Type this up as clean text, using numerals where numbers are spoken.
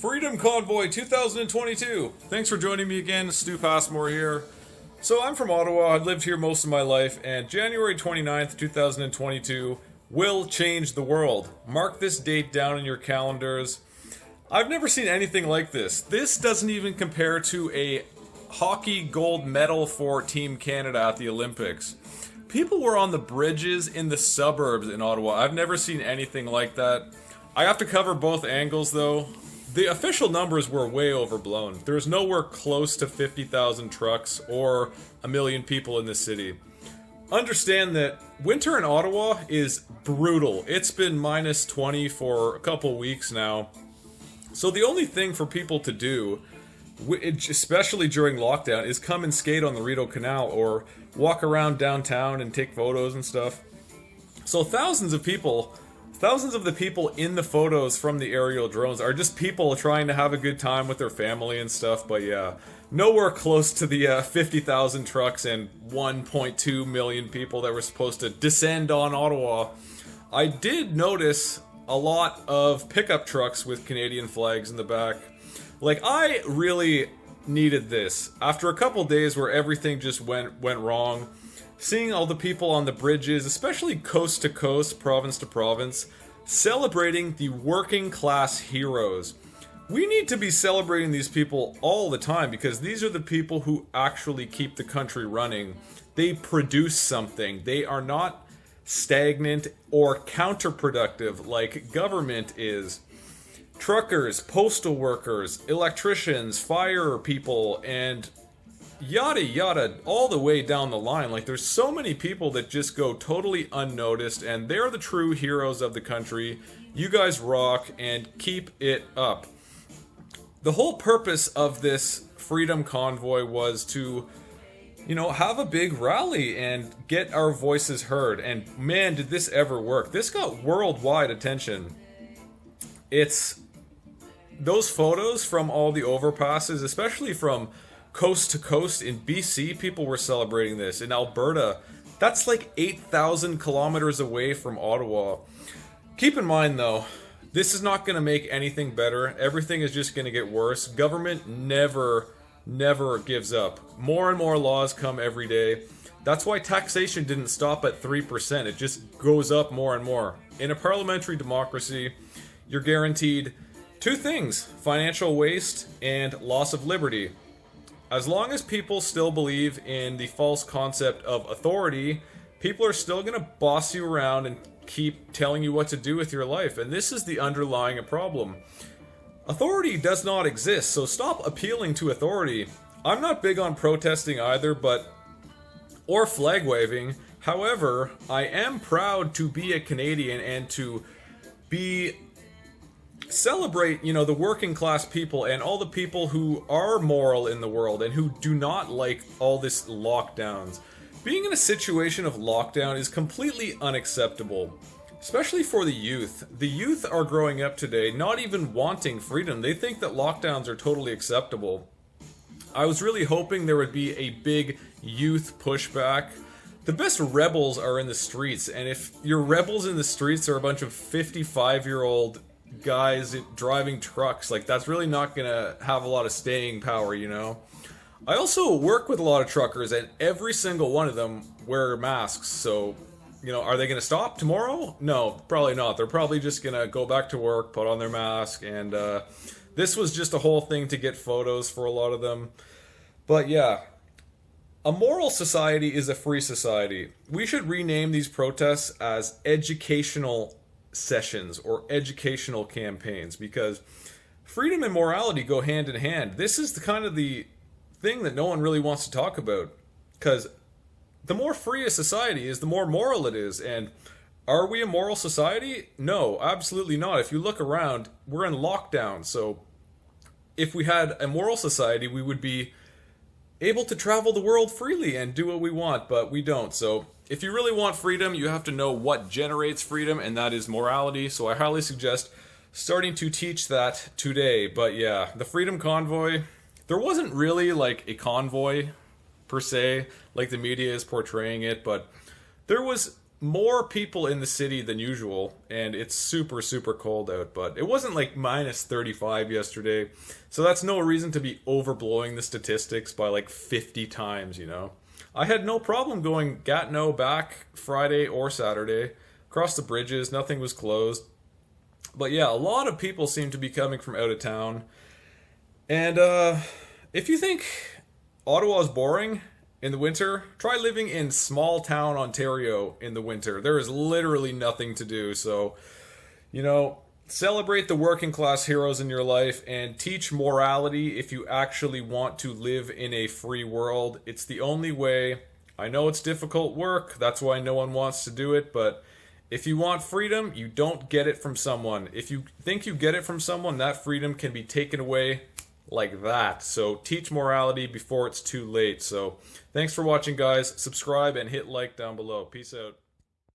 Freedom Convoy 2022. Thanks for joining me again. Stu Passmore here. So I'm from Ottawa. I've lived here most of my life, and January 29th, 2022 will change the world. Mark this date down in your calendars. I've never seen anything like this. This doesn't even compare to a hockey gold medal for Team Canada at the Olympics. People were on the bridges in the suburbs in Ottawa. I've never seen anything like that. I have to cover both angles though. The official numbers were way overblown. There's nowhere close to 50,000 trucks or a million people in the city. Understand that winter in Ottawa is brutal. It's been minus 20 for a couple weeks now. So the only thing for people to do, especially during lockdown, is come and skate on the Rideau Canal or walk around downtown and take photos and stuff. So thousands of the people in the photos from the aerial drones are just people trying to have a good time with their family and stuff, but yeah, nowhere close to the 50,000 trucks and 1.2 million people that were supposed to descend on Ottawa. I did notice a lot of pickup trucks with Canadian flags in the back. Like, I really needed this. After a couple days where everything just went wrong, seeing all the people on the bridges, especially coast to coast, province to province, celebrating the working class heroes. We need to be celebrating these people all the time because these are the people who actually keep the country running. They produce something. They are not stagnant or counterproductive like government is. Truckers, postal workers, electricians, fire people, and yada yada all the way down the line. Like, there's so many people that just go totally unnoticed, and they're the true heroes of the country. You guys rock, and keep it up. The whole purpose of this Freedom Convoy was to, have a big rally and get our voices heard. And man, did this ever work. This got worldwide attention. It's those photos from all the overpasses, especially from coast to coast in BC, people were celebrating this. In Alberta, that's like 8,000 kilometers away from Ottawa. Keep in mind though, this is not going to make anything better. Everything is just going to get worse. Government never gives up. More and more laws come every day. That's why taxation didn't stop at 3%. It just goes up more and more. In a parliamentary democracy, you're guaranteed two things: financial waste and loss of liberty. As long as people still believe in the false concept of authority, people are still going to boss you around and keep telling you what to do with your life. And this is the underlying problem. Authority does not exist, so stop appealing to authority. I'm not big on protesting either, or flag waving. However, I am proud to be a Canadian and to celebrate, the working class people and all the people who are moral in the world and who do not like all this lockdowns. Being in a situation of lockdown is completely unacceptable, especially for the youth. The youth are growing up today not even wanting freedom. They think that lockdowns are totally acceptable. I was really hoping there would be a big youth pushback. The best rebels are in the streets, and if your rebels in the streets are a bunch of 55-year-old guys driving trucks, like, that's really not gonna have a lot of staying power, I also work with a lot of truckers, and every single one of them wear masks. So, are they gonna stop tomorrow? No, probably not. They're probably just gonna go back to work, put on their mask, and this was just a whole thing to get photos for a lot of them. But yeah, a moral society is a free society. We should rename these protests as educational sessions or educational campaigns, because freedom and morality go hand in hand. This is the thing that no one really wants to talk about, because the more free a society is, the more moral it is. And are we a moral society? No, absolutely not. If you look around, we're in lockdown. So if we had a moral society, we would be able to travel the world freely and do what we want, but we don't. So if you really want freedom, you have to know what generates freedom, and that is morality. So I highly suggest starting to teach that today. But yeah, the Freedom Convoy, there wasn't really like a convoy per se, like the media is portraying it, but there was more people in the city than usual, and it's super, super cold out, but it wasn't like minus 35 yesterday, so that's no reason to be overblowing the statistics by like 50 times, you know? I had no problem going Gatineau back Friday or Saturday, across the bridges, nothing was closed. But yeah, a lot of people seem to be coming from out of town, and if you think Ottawa is boring in the winter, try living in small town Ontario in the winter. There is literally nothing to do. So, you know, celebrate the working class heroes in your life and teach morality if you actually want to live in a free world. It's the only way. I know it's difficult work. That's why no one wants to do it. But if you want freedom, you don't get it from someone. If you think you get it from someone, that freedom can be taken away like that. So teach morality before it's too late. So thanks for watching, guys. Subscribe and hit like down below. Peace out.